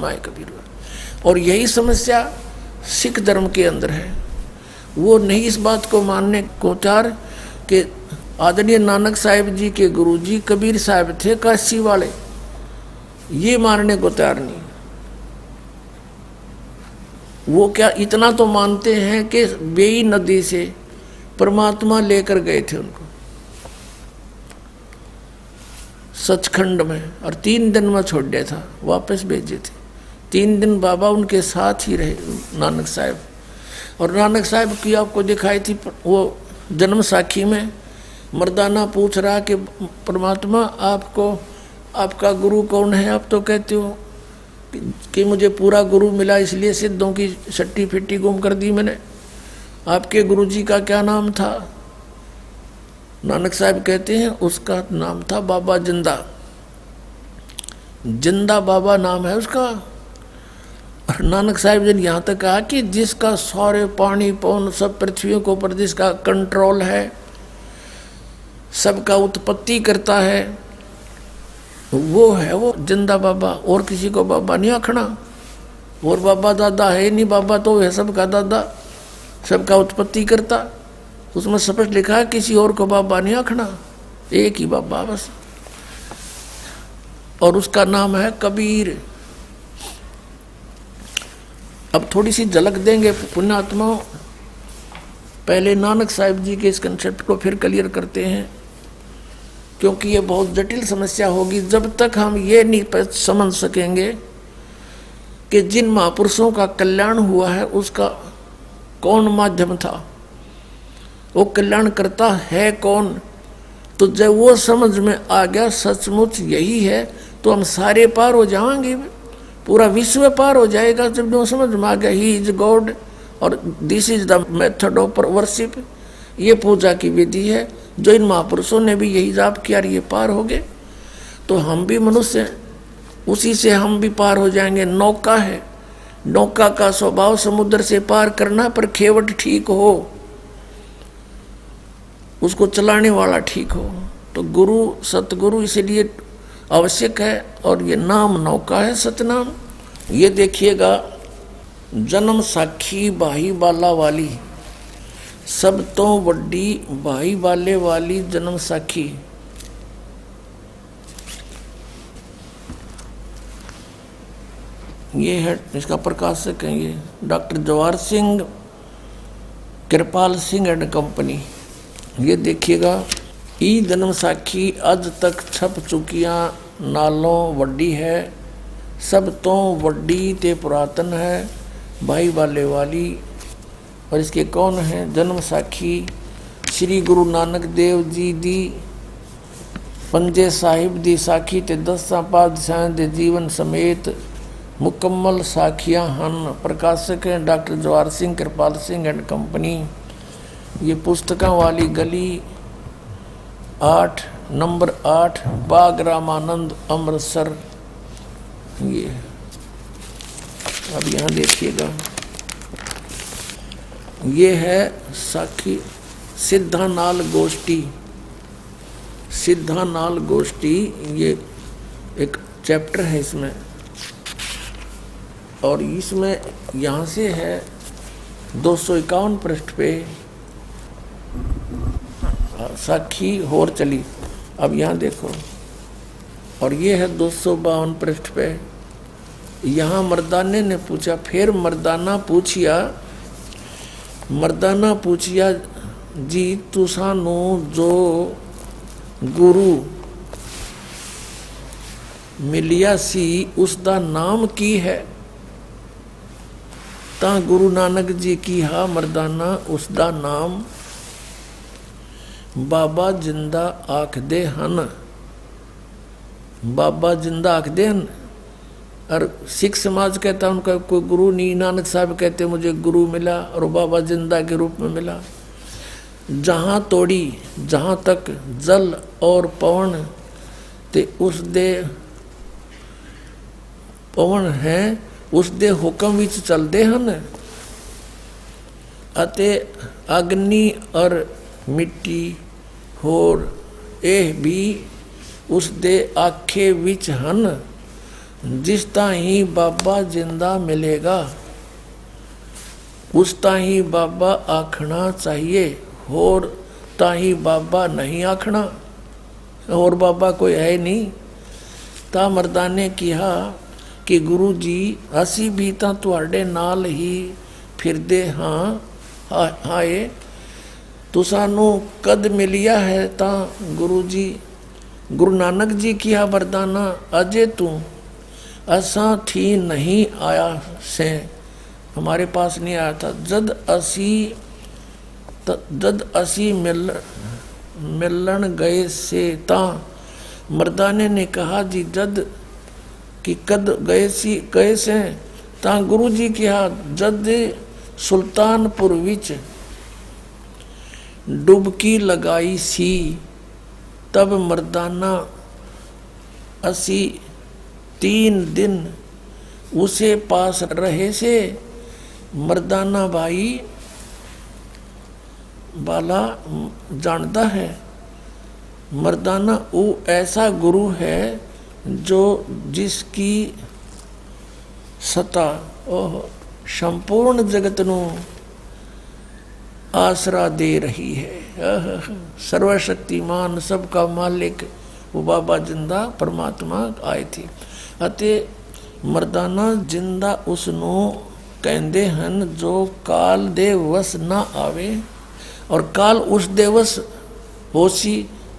महिमा है कबीर। और यही समस्या सिख धर्म के अंदर है। वो नहीं इस बात को मानने को तैयार कि आदरणीय नानक साहिब जी के गुरुजी कबीर साहब थे काशी वाले, ये मानने को तैयार नहीं। वो क्या इतना तो मानते हैं कि बेई नदी से परमात्मा लेकर गए थे उनको सचखंड में, और 3 दिन में छोड़ दिया था, वापस भेजे थे। 3 दिन बाबा उनके साथ ही रहे नानक साहब। और नानक साहब की आपको दिखाई थी वो जन्म साखी में, मर्दाना पूछ रहा कि परमात्मा आपको आपका गुरु कौन है? आप तो कहते हो कि मुझे पूरा गुरु मिला, इसलिए सिद्धों की सट्टी फिट्टी गुम कर दी मैंने। आपके गुरुजी का क्या नाम था? नानक साहब कहते हैं उसका नाम था बाबा जिंदा। जिंदा बाबा नाम है उसका। और नानक साहब जी ने यहाँ तक कहा कि जिसका सारे पानी पवन सब पृथ्वी को पर जिसका कंट्रोल है, सबका उत्पत्ति करता है, वो है वो जिंदा बाबा। और किसी को बाबा नहीं आखना। और बाबा दादा है नहीं, बाबा तो है सबका दादा, सबका उत्पत्ति करता। उसमें स्पष्ट लिखा है किसी और को बाबा नहीं आखना, एक ही बाबा बस। और उसका नाम है कबीर। अब थोड़ी सी झलक देंगे पुण्यात्माओं। पहले नानक साहिब जी के इस कंसेप्ट को फिर क्लियर करते हैं, क्योंकि ये बहुत जटिल समस्या होगी जब तक हम ये नहीं समझ सकेंगे कि जिन महापुरुषों का कल्याण हुआ है उसका कौन माध्यम था, वो कल्याण करता है कौन। तो जब वो समझ में आ गया सचमुच यही है, तो हम सारे पार हो जाएंगे, पूरा विश्व पार हो जाएगा। जब वो समझ में आ गया ही इज गॉड और this is the method of worship, ये पूजा की विधि है, जो इन महापुरुषों ने भी यही जाप किया, ये पार हो गए। तो हम भी मनुष्य, उसी से हम भी पार हो जाएंगे। नौका है, नौका का स्वभाव समुद्र से पार करना, पर खेवट ठीक हो, उसको चलाने वाला ठीक हो। तो गुरु सतगुरु इसलिए आवश्यक है। और ये नाम नौका है, सतनाम। ये देखिएगा, जन्म साखी बाही बाला वाली, सब तो वड्डी बाही बाले वाली जन्म साखी। ये है, इसका प्रकाशक है ये doctor Jawahar Singh Kripal Singh and company. ये देखिएगा, ई जन्म साखी अज तक छप चुकियां नालों वड्डी है, सब तो वड्डी ते पुरातन है भाई वाले वाली। और इसके कौन है? जन्म साखी श्री गुरु नानक देव जी दी पंजे साहिब दी साखी ते 10 पातशाह दे जीवन समेत मुकम्मल साखियां हन। प्रकाशक हैं doctor Jawahar Singh Kripal Singh and company. ये पुस्तकों वाली गली 8 नंबर 8 बाग रामानंद अमृतसर। ये अब यहाँ देखिएगा, ये है साखी सिद्धानाल गोष्ठी। सिद्धानाल गोष्ठी ये एक चैप्टर है इसमें, और इसमें यहाँ से है 251 पृष्ठ पे साखी होर चली। अब यहाँ देखो, और ये है 252 पृष्ठ पे। यहाँ मर्दाने ने पूछा, फिर मर्दाना पूछिया जी तुसानू जो गुरु मिलिया सी उसका नाम की है? ता गुरु नानक जी की हा मर्दाना उसका नाम बाबा जिंदा आखदे हन। बाबा जिंदा आखदे हन। और सिख समाज कहता है उनका कोई गुरु नहीं। नानक साहब कहते मुझे गुरु मिला और बाबा जिंदा के रूप में मिला। जहाँ तोड़ी जहाँ तक जल और पवन ते उस दे पवन है उस दे हुक्म विच चलते हैं। अते अग्नि और मिट्टी होर एह भी उस दे आखे विच हन। जिस ताही बाबा जिंदा मिलेगा उस ताही बाबा आखना चाहिए, और ताही बाबा नहीं आखना, और बाबा कोई है नहीं। ता मर्दाने कहा कि गुरु जी असी भी तो तुहाडे नाल ही फिरदे हाँ, हाए तो सानू कद मिलिया है। ता गुरु जी गुरु नानक जी किया वरदाना अजय तू असा थी नहीं आया से, हमारे पास नहीं आया था। जद असी मिलन गए से ता मर्दाने ने कहा जी जद कि कद गए से ता गुरु जी कहा जद सुल्तानपुर विच डुबकी लगाई सी, तब मर्दाना असी 3 दिन उसे पास रहे से। मर्दाना भाई बाला जानता है, मर्दाना वो ऐसा गुरु है जो जिसकी सत्ता संपूर्ण जगत नू आसरा दे रही है। सर्वशक्तिमान सबका मालिक वो बाबा जिंदा परमात्मा आए थे। अते मर्दाना जिंदा उसनों कहते हैं जो काल दे वस ना आवे, और काल उस दे वस होसी।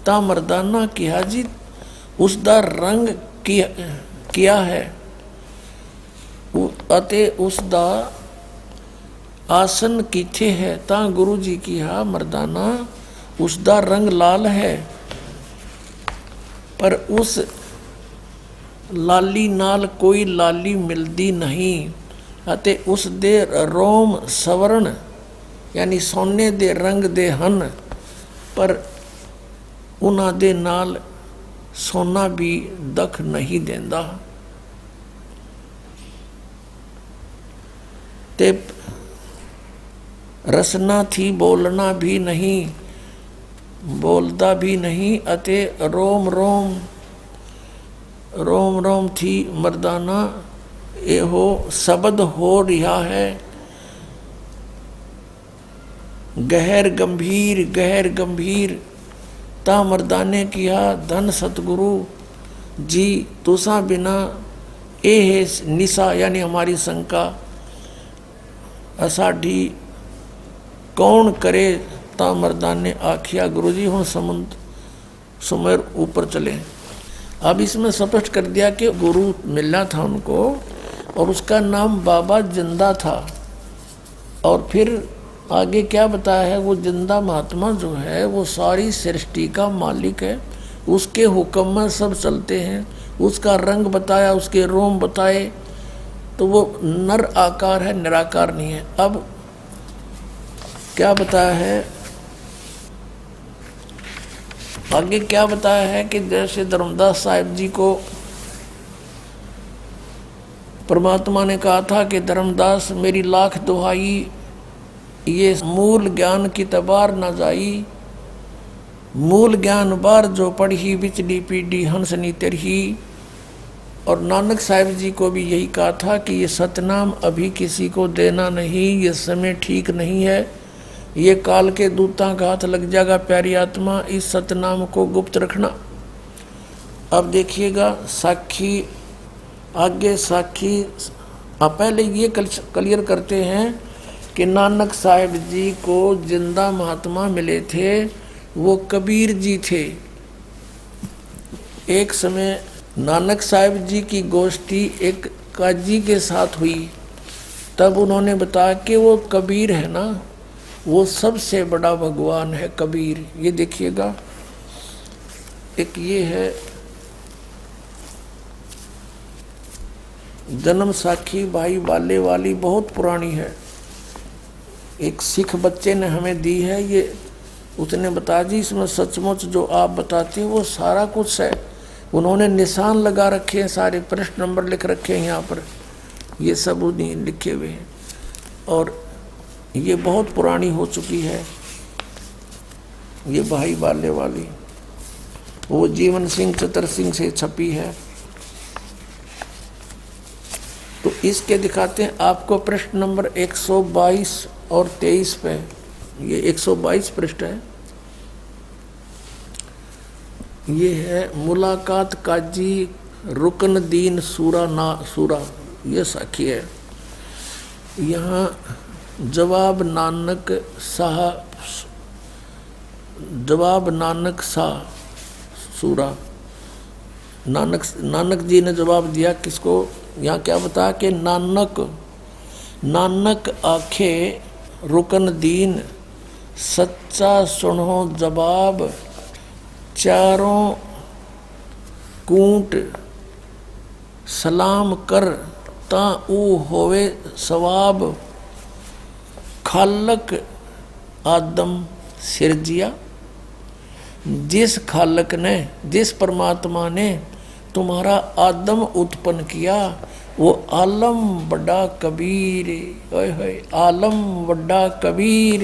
ता मर्दाना कहा जी उसका रंग किया है अते उसका आसन किथे है। ता गुरु जी कहा मर्दाना उसका रंग लाल है, पर उस लाली नाल कोई लाली मिलती नहीं, अते उस दे रोम सवरण यानी सोने दे रंग दे हन, पर उन्हां दे नाल सोना भी दख नहीं देंदा। ते रसना थी बोलना भी नहीं, बोलता भी नहीं, अते रोम रोम थी मर्दाना एहो शब्द हो रहा है। गहर गंभीर ता मर्दाने किया धन सतगुरु जी तुसा बिना ए है निशा यानी हमारी शंका असाढ़ी कौन करे। ता मर्दाने आखिया गुरु जी हुण समुद्र सुमेर ऊपर चले। अब इसमें स्पष्ट कर दिया कि गुरु मिलना था उनको और उसका नाम बाबा जिंदा था। और फिर आगे क्या बताया है, वो जिंदा महात्मा जो है वो सारी सृष्टि का मालिक है, उसके हुक्म में सब चलते हैं। उसका रंग बताया, उसके रोम बताए, तो वो नर आकार है, निराकार नहीं है। अब क्या बताया है, आगे क्या बताया है कि जैसे धर्मदास साहिब जी को परमात्मा ने कहा था कि धर्मदास मेरी लाख दुहाई ये मूल ज्ञान की तबार न जाई, मूल ज्ञान बार जो पढ़ी बिचली पीढ़ी हंसनी तेरही। और नानक साहिब जी को भी यही कहा था कि ये सतनाम अभी किसी को देना नहीं, ये समय ठीक नहीं है, ये काल के दूतां का हाथ लग जाएगा। प्यारी आत्मा इस सतनाम को गुप्त रखना। अब देखिएगा साखी, आगे साखी पहले ये क्लियर करते हैं कि नानक साहिब जी को जिंदा महात्मा मिले थे, वो कबीर जी थे। एक समय नानक साहिब जी की गोष्ठी एक काजी के साथ हुई, तब उन्होंने बताया कि वो कबीर है ना, वो सबसे बड़ा भगवान है कबीर। ये देखिएगा, एक ये है जन्म साखी भाई बाले वाली, बहुत पुरानी है, एक सिख बच्चे ने हमें दी है। ये उसने बता दी, इसमें सचमुच जो आप बताते हैं वो सारा कुछ है। उन्होंने निशान लगा रखे हैं, सारे प्रश्न नंबर लिख रखे हैं यहाँ पर, ये सब उन्हीं लिखे हुए हैं। और ये बहुत पुरानी हो चुकी है, ये भाई बाले वाली, वो जीवन सिंह चतर सिंह से छपी है। इसके दिखाते हैं आपको प्रश्न नंबर 122 और 23 पे। ये 122 पृष्ठ है। ये है मुलाकात काजी रुकन दीन सूरा ना सूरा, ये साखी है। यहाँ जवाब नानक शाह सूरा। नानक जी ने जवाब दिया किसको? यहाँ क्या बता कि नानक आखे रुकन दीन, सच्चा सुनो जवाब, चारों कूट सलाम कर ता ऊ होवे सवाब, खालक आदम सिरजिया। जिस खालक ने, जिस परमात्मा ने तुम्हारा आदम उत्पन्न किया, वो आलम बड़ा कबीर। ओए होए, आलम बड़ा कबीर।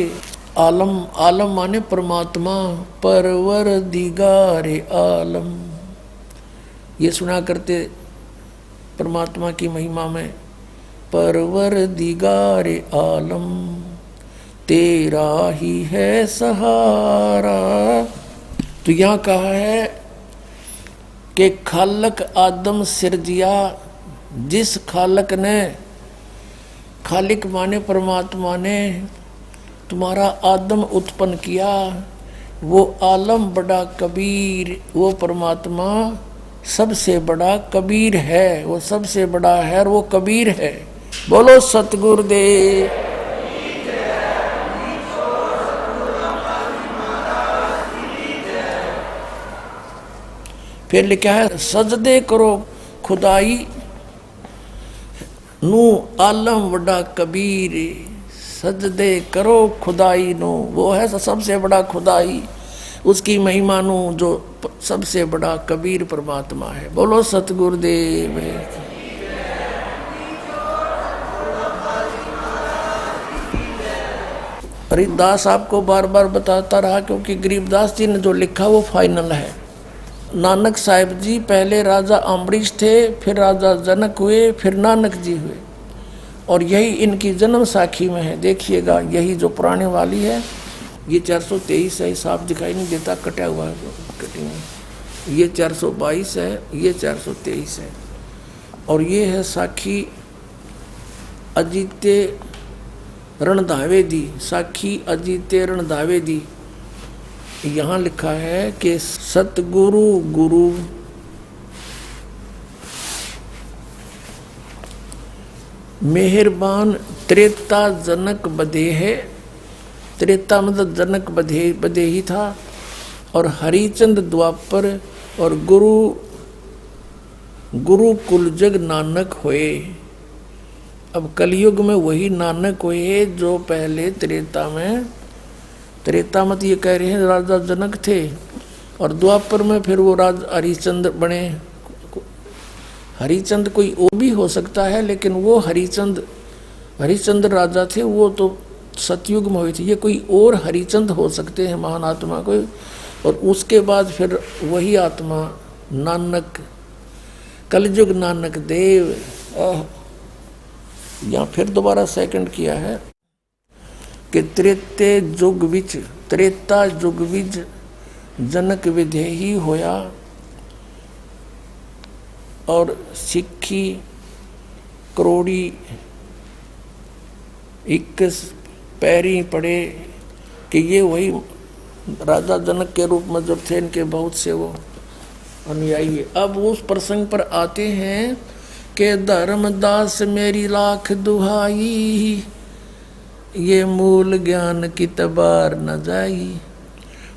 आलम माने परमात्मा, परवरदिगार आलम। ये सुना करते परमात्मा की महिमा में, परवरदिगार आलम तेरा ही है सहारा। तो यहाँ कहा है कि खालक आदम सिरजिया, जिस खालक ने, खालिक माने परमात्मा ने तुम्हारा आदम उत्पन्न किया, वो आलम बड़ा कबीर, वो परमात्मा सबसे बड़ा कबीर है, वो सबसे बड़ा है और वो कबीर है। बोलो सतगुरुदेव। फिर लिखा है सजदे करो खुदाई नू आलम बड़ा कबीर। सजदे करो खुदाई नो, वो है सबसे बड़ा खुदाई, उसकी महिमा नु जो सबसे बड़ा कबीर परमात्मा है। बोलो सतगुरुदेव। गरीबदास आपको बार बार बताता रहा क्योंकि गरीबदास जी ने जो लिखा वो फाइनल है। नानक साहिब जी पहले राजा अम्बरीश थे, फिर राजा जनक हुए, फिर नानक जी हुए, और यही इनकी जन्म साखी में है। देखिएगा, यही जो पुराने वाली है ये 423 है, साफ दिखाई नहीं देता, कटा हुआ है कटिंग। ये 422 है, ये 423 है, और ये है साखी अजीते रणधावे दी। साखी अजीते रणधावे दी। यहाँ लिखा है कि सतगुरु गुरु मेहरबान त्रेता जनक बधे है। त्रेता मतलब जनक बधे ही था, और हरिचंद द्वापर, और गुरु कुलजग नानक होए। अब कलयुग में वही नानक हुए जो पहले त्रेता में, त्रेता मत ये कह रहे हैं राजा जनक थे, और द्वापर में फिर वो राजा हरिचंद बने। हरिचंद कोई और भी हो सकता है, लेकिन वो हरिचंद राजा थे, वो तो सतयुग में हुए थे। ये कोई और हरिचंद हो सकते हैं, महान आत्मा कोई, और उसके बाद फिर वही आत्मा नानक, कलयुग नानक देव। यहाँ फिर दोबारा सेकंड किया है कि त्रेता जुग विच जनक विधेही होया, और सिक्खी करोड़ी 21 पैरी पड़े, कि ये वही राजा जनक के रूप में जब थे, इनके बहुत से वो अनुयायी। अब उस प्रसंग पर आते हैं कि धर्मदास मेरी लाख दुहाई, ये मूल ज्ञान की तबार न जाई।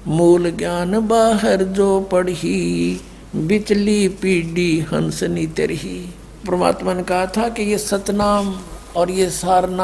मूल ज्ञान बाहर जो पढ़ी, बिचली पीढ़ी हंसनी तरही। परमात्मा ने कहा था कि ये सतनाम और ये सारनाम